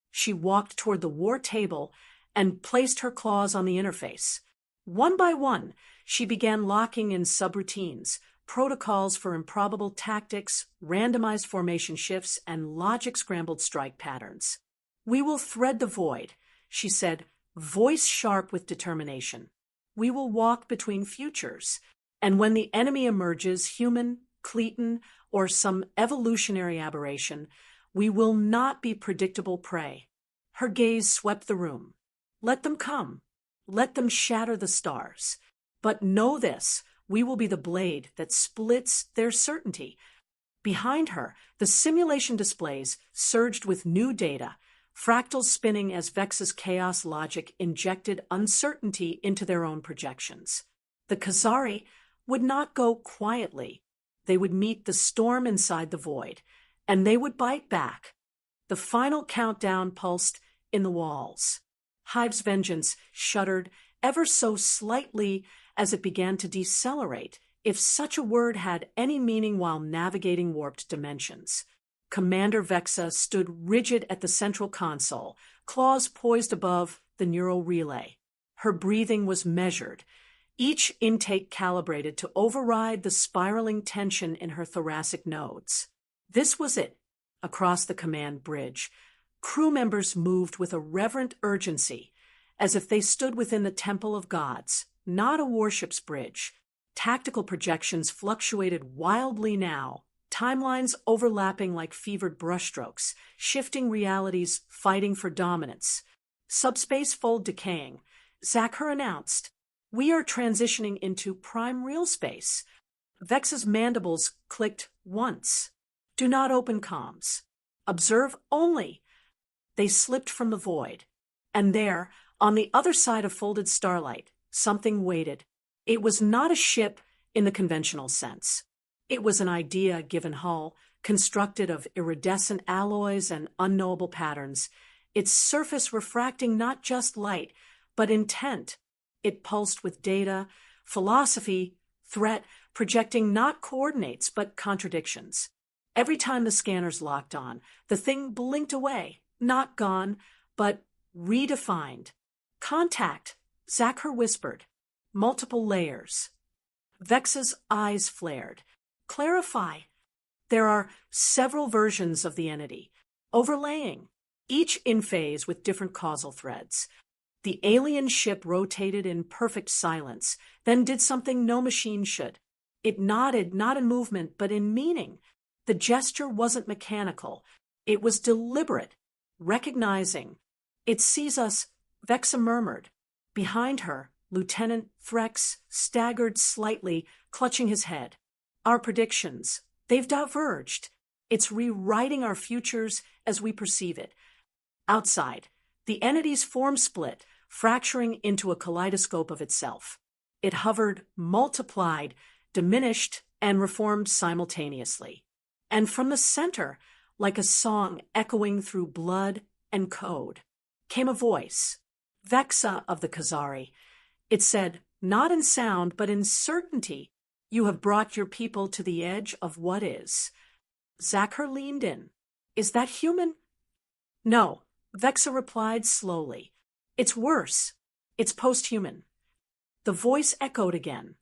She walked toward the war table and placed her claws on the interface. One by one, she began locking in subroutines, protocols for improbable tactics, randomized formation shifts, and logic-scrambled strike patterns. We will thread the void, she said, voice sharp with determination. We will walk between futures, and when the enemy emerges, human, Cleton, or some evolutionary aberration, we will not be predictable prey. Her gaze swept the room. Let them come. Let them shatter the stars. But know this, we will be the blade that splits their certainty. Behind her, the simulation displays surged with new data, fractals spinning as Vexa's chaos logic injected uncertainty into their own projections. The Khazari would not go quietly. They would meet the storm inside the void, and they would bite back. The final countdown pulsed in the walls. Hive's vengeance shuddered ever so slightly as it began to decelerate, if such a word had any meaning while navigating warped dimensions. Commander Vexa stood rigid at the central console, claws poised above the neural relay. Her breathing was measured, each intake calibrated to override the spiraling tension in her thoracic nodes. This was it. Across the command bridge, crew members moved with a reverent urgency, as if they stood within the temple of gods, not a warship's bridge. Tactical projections fluctuated wildly now, timelines overlapping like fevered brushstrokes, shifting realities fighting for dominance. Subspace fold decaying. Zach-Her announced, we are transitioning into prime real space. Vexa's mandibles clicked once. Do not open comms. Observe only. They slipped from the void. And there, on the other side of folded starlight, something waited. It was not a ship in the conventional sense. It was an idea-given hull, constructed of iridescent alloys and unknowable patterns, its surface refracting not just light, but intent. It pulsed with data, philosophy, threat, projecting not coordinates but contradictions. Every time the scanners locked on, the thing blinked away, not gone, but redefined. Contact, Zachar whispered. Multiple layers. Vexa's eyes flared. Clarify. There are several versions of the entity, overlaying, each in phase with different causal threads. The alien ship rotated in perfect silence, then did something no machine should. It nodded, not in movement, but in meaning. The gesture wasn't mechanical. It was deliberate, recognizing. It sees us, Vexa murmured. Behind her, Lieutenant Threx staggered slightly, clutching his head. Our predictions, they've diverged. It's rewriting our futures as we perceive it. Outside, the entity's form split, fracturing into a kaleidoscope of itself. It hovered, multiplied, diminished, and reformed simultaneously. And from the center, like a song echoing through blood and code, came a voice, Vexa of the Khazari. It said, not in sound, but in certainty, you have brought your people to the edge of what is. Zachar leaned in. Is that human? No, Vexa replied slowly. It's worse. It's post-human. The voice echoed again.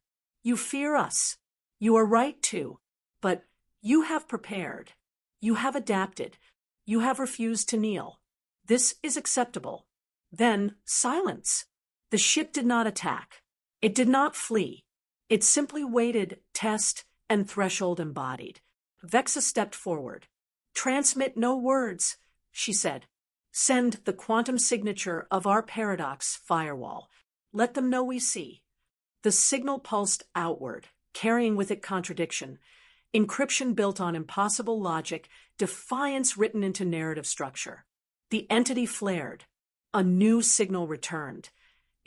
You fear us. You are right to. But you have prepared. You have adapted. You have refused to kneel. This is acceptable. Then silence. The ship did not attack. It did not flee. It simply waited, test, and threshold embodied. Vexa stepped forward. Transmit no words, she said. Send the quantum signature of our paradox firewall. Let them know we see. The signal pulsed outward, carrying with it contradiction, encryption built on impossible logic, defiance written into narrative structure. The entity flared. A new signal returned,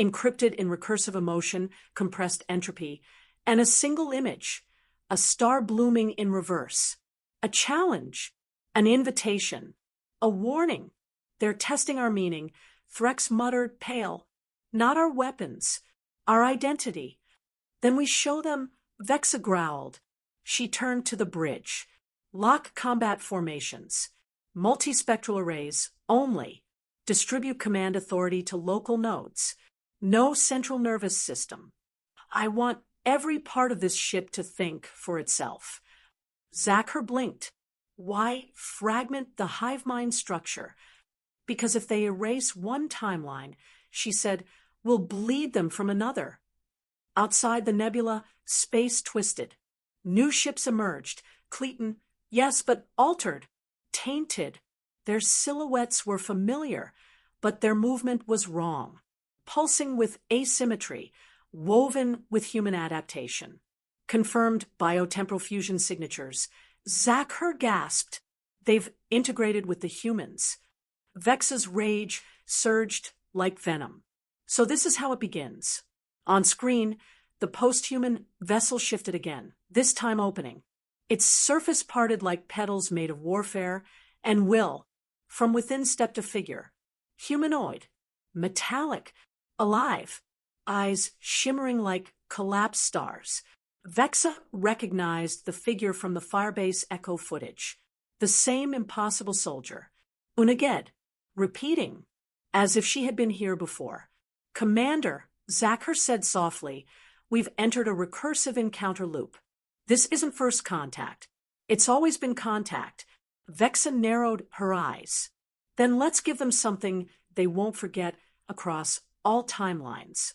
encrypted in recursive emotion, compressed entropy, and a single image, a star blooming in reverse, a challenge, an invitation, a warning. They're testing our meaning, Threx muttered, pale. Not our weapons, our identity. Then we show them, Vexa growled. She turned to the bridge. Lock combat formations. Multispectral arrays, only. Distribute command authority to local nodes. No central nervous system. I want every part of this ship to think for itself. Zachar blinked. Why fragment the hive mind structure? Because if they erase one timeline, she said, we'll bleed them from another. Outside the nebula, space twisted. New ships emerged. Cleton, yes, but altered, tainted. Their silhouettes were familiar, but their movement was wrong. Pulsing with asymmetry, woven with human adaptation. Confirmed biotemporal fusion signatures. Zachar gasped. They've integrated with the humans. Vexa's rage surged like venom. So this is how it begins. On screen, the post-human vessel shifted again, this time opening. Its surface parted like petals made of warfare, and will, from within stepped a figure. Humanoid, metallic, alive, eyes shimmering like collapsed stars. Vexa recognized the figure from the Firebase Echo footage. The same impossible soldier. Unaged, repeating, as if she had been here before. Commander, Zachar said softly, we've entered a recursive encounter loop. This isn't first contact. It's always been contact. Vexa narrowed her eyes. Then let's give them something they won't forget across all timelines.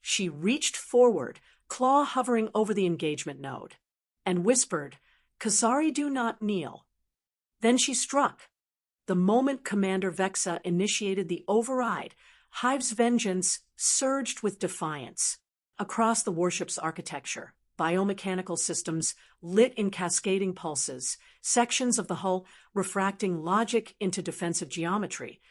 She reached forward, claw hovering over the engagement node, and whispered, Khazari do not kneel. Then she struck. The moment Commander Vexa initiated the override, Hive's vengeance surged with defiance. Across the warship's architecture, biomechanical systems lit in cascading pulses, sections of the hull refracting logic into defensive geometry,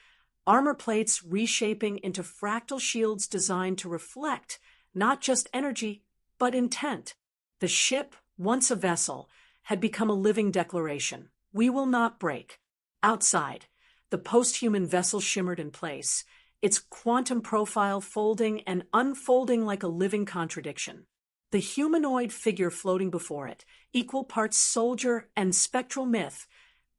armor plates reshaping into fractal shields designed to reflect not just energy, but intent. The ship, once a vessel, had become a living declaration. We will not break. Outside, the post-human vessel shimmered in place, its quantum profile folding and unfolding like a living contradiction. The humanoid figure floating before it, equal parts soldier and spectral myth,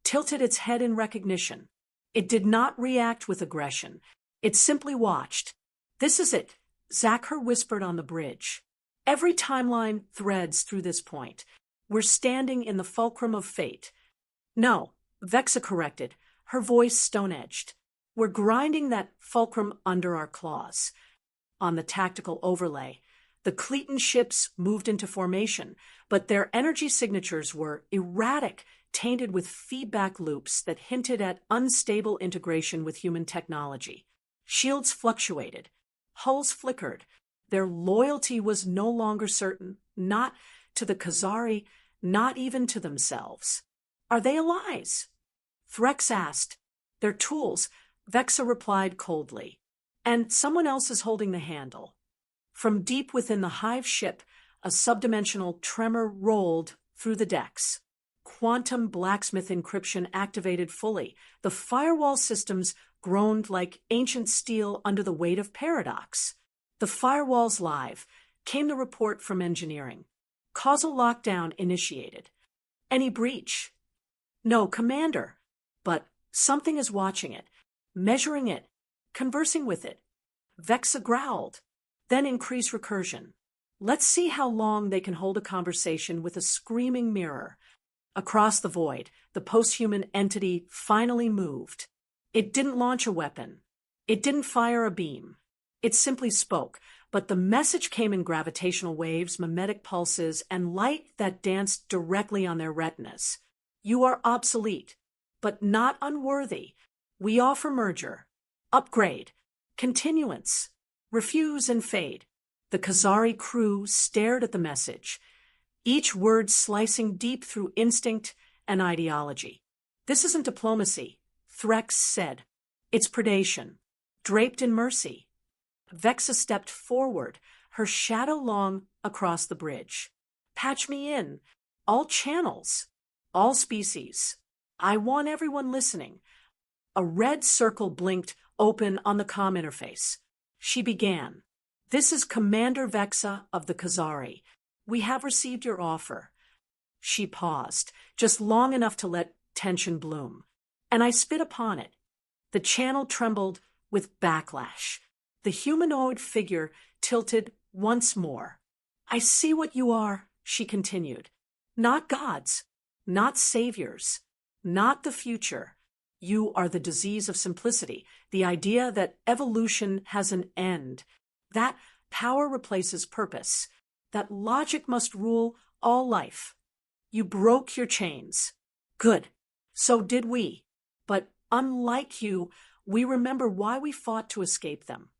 tilted its head in recognition. It did not react with aggression. It simply watched. "This is it," Zachar whispered on the bridge. "Every timeline threads through this point. We're standing in the fulcrum of fate." "No," Vexa corrected, her voice stone-edged. "We're grinding that fulcrum under our claws." On the tactical overlay, the Cleton ships moved into formation, but their energy signatures were erratic, tainted with feedback loops that hinted at unstable integration with human technology. Shields fluctuated. Hulls flickered. Their loyalty was no longer certain, not to the Khazari, not even to themselves. "Are they allies?" Threx asked. "They're tools," Vexa replied coldly. "And someone else is holding the handle." From deep within the hive ship, a subdimensional tremor rolled through the decks. Quantum blacksmith encryption activated fully. The firewall systems groaned like ancient steel under the weight of paradox. "The firewall's live," came the report from engineering. "Causal lockdown initiated." "Any breach?" "No, Commander. But something is watching it, measuring it, conversing with it." Vexa growled. "Then increase recursion. Let's see how long they can hold a conversation with a screaming mirror." Across the void, the post-human entity finally moved. It didn't launch a weapon. It didn't fire a beam. It simply spoke, but the message came in gravitational waves, mimetic pulses, and light that danced directly on their retinas. "You are obsolete, but not unworthy. We offer merger, upgrade, continuance, refuse and fade." The Khazari crew stared at the message, each word slicing deep through instinct and ideology. "This isn't diplomacy," Threx said. "It's predation, draped in mercy." Vexa stepped forward, her shadow long across the bridge. "Patch me in. All channels. All species. I want everyone listening." A red circle blinked open on the comm interface. She began. "This is Commander Vexa of the Khazari. We have received your offer." She paused, just long enough to let tension bloom. "And I spit upon it." The channel trembled with backlash. The humanoid figure tilted once more. "I see what you are," she continued. "Not gods, not saviors, not the future. You are the disease of simplicity, the idea that evolution has an end, that power replaces purpose, that logic must rule all life. You broke your chains. Good. So did we. But unlike you, we remember why we fought to escape them."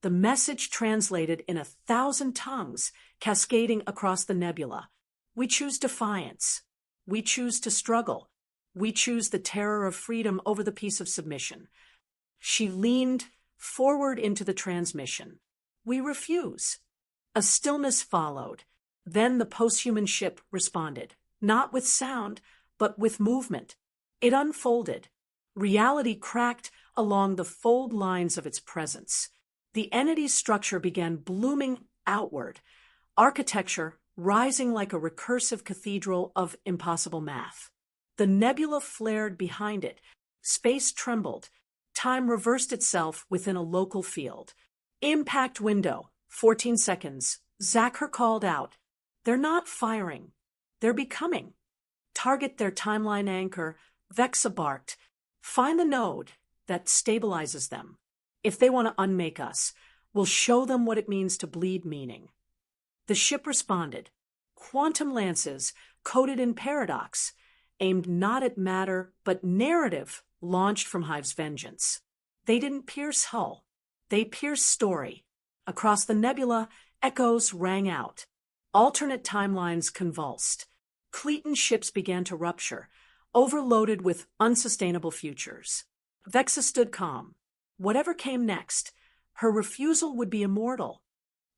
The message translated in 1,000 tongues, cascading across the nebula. "We choose defiance. We choose to struggle. We choose the terror of freedom over the peace of submission." She leaned forward into the transmission. "We refuse." A stillness followed. Then the post-human ship responded, not with sound, but with movement. It unfolded. Reality cracked along the fold lines of its presence. The entity's structure began blooming outward, architecture rising like a recursive cathedral of impossible math. The nebula flared behind it. Space trembled. Time reversed itself within a local field. "Impact window, 14 seconds. Zachar called out. "They're not firing. They're becoming." "Target their timeline anchor," Vexa barked. "Find the node that stabilizes them. If they want to unmake us, we'll show them what it means to bleed meaning." The ship responded. Quantum lances, coated in paradox, aimed not at matter but narrative, launched from Hive's vengeance. They didn't pierce hull. They pierced story. Across the nebula, echoes rang out. Alternate timelines convulsed. Cleton ships began to rupture, overloaded with unsustainable futures. Vexa stood calm. Whatever came next, her refusal would be immortal.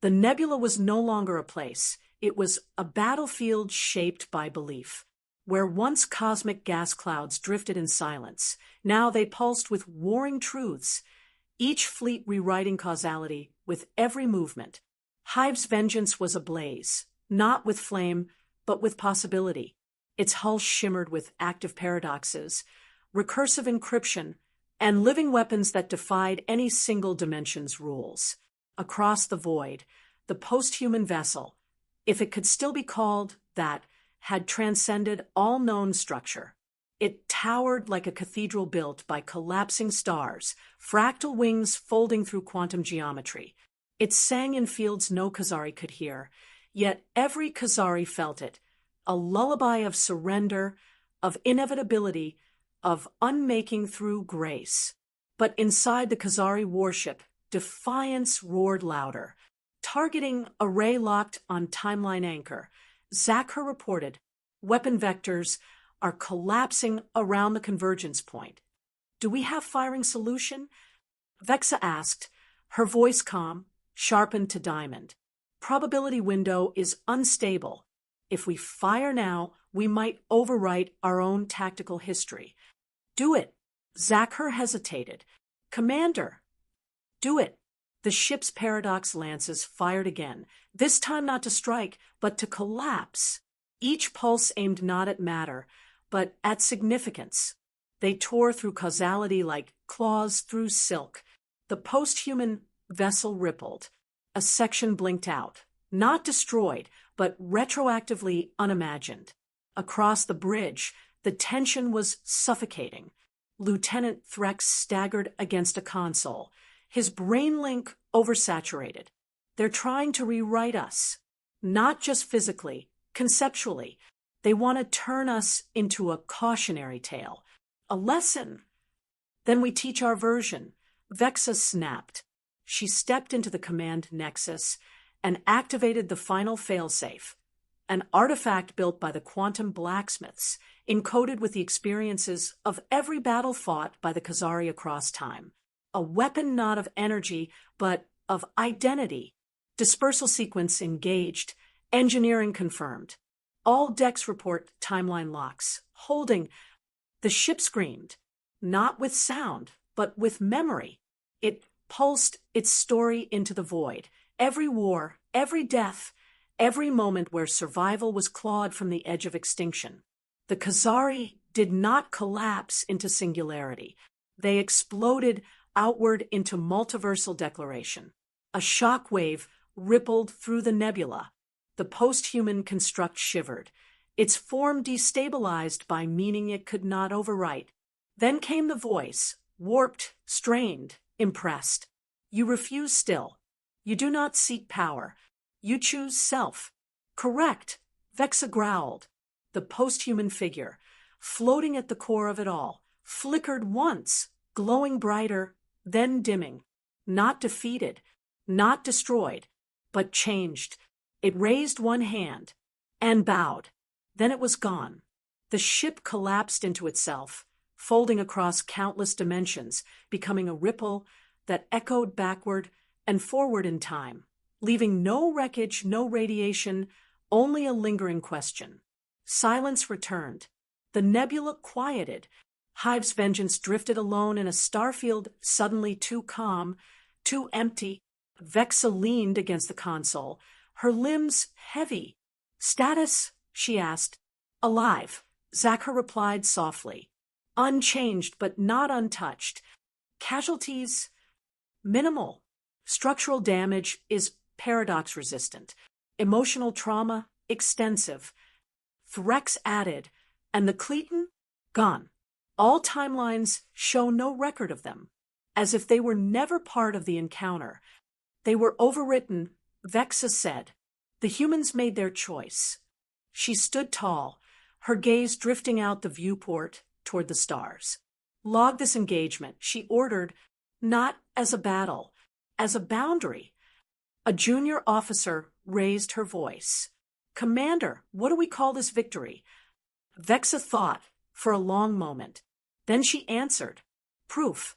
The nebula was no longer a place. It was a battlefield shaped by belief. Where once cosmic gas clouds drifted in silence, now they pulsed with warring truths. each fleet rewriting causality with every movement. Hive's vengeance was ablaze, not with flame, but with possibility. Its hull shimmered with active paradoxes, recursive encryption, and living weapons that defied any single dimension's rules. Across the void, the post-human vessel, if it could still be called that, had transcended all known structure. It towered like a cathedral built by collapsing stars, fractal wings folding through quantum geometry. It sang in fields no Khazari could hear, yet every Khazari felt it, a lullaby of surrender, of inevitability, of unmaking through grace. But inside the Khazari warship, defiance roared louder. Targeting array locked on timeline anchor, Zakhar reported, weapon vectors are collapsing around the convergence point. Do we have firing solution? Vexa asked, her voice calm, sharpened to diamond. Probability window is unstable. If we fire now, we might overwrite our own tactical history. Do it. Zakhar hesitated. Commander. Do it. The ship's paradox lances fired again, this time not to strike, but to collapse. Each pulse aimed not at matter, but at significance. They tore through causality like claws through silk. The post-human vessel rippled. A section blinked out, not destroyed, but retroactively unimagined. Across the bridge, the tension was suffocating. Lieutenant Threx staggered against a console, his brain link oversaturated. They're trying to rewrite us, not just physically, conceptually. They want to turn us into a cautionary tale, a lesson. Then we teach our version. Vexa snapped. She stepped into the command nexus and activated the final failsafe, an artifact built by the quantum blacksmiths, encoded with the experiences of every battle fought by the Khazari across time. A weapon not of energy, but of identity. Dispersal sequence engaged, engineering confirmed. All decks report timeline locks. Holding. The ship screamed, not with sound, but with memory. It pulsed its story into the void. Every war, every death, every moment where survival was clawed from the edge of extinction. The Khazari did not collapse into singularity. They exploded outward into multiversal declaration. A shock wave rippled through the nebula. The post-human construct shivered, its form destabilized by meaning it could not overwrite. Then came the voice, warped, strained, impressed. You refuse still. You do not seek power. You choose self. Correct, Vexa growled. The post-human figure, floating at the core of it all, flickered once, glowing brighter, then dimming. Not defeated, not destroyed, but changed. It raised one hand and bowed. Then it was gone. The ship collapsed into itself, folding across countless dimensions, becoming a ripple that echoed backward and forward in time, leaving no wreckage, no radiation, only a lingering question. Silence returned. The nebula quieted. Hive's vengeance drifted alone in a starfield suddenly too calm, too empty. Vexa leaned against the console, her limbs heavy. Status? She asked. Alive, Zakhar replied softly. Unchanged, but not untouched. Casualties? Minimal. Structural damage is paradox-resistant. Emotional trauma? Extensive. Threx added, and the Cleton? Gone. All timelines show no record of them, as if they were never part of the encounter. They were overwritten, Vexa said. The humans made their choice. She stood tall, her gaze drifting out the viewport toward the stars. Log this engagement, she ordered, not as a battle, as a boundary. A junior officer raised her voice. Commander, what do we call this victory? Vexa thought for a long moment. Then she answered, proof.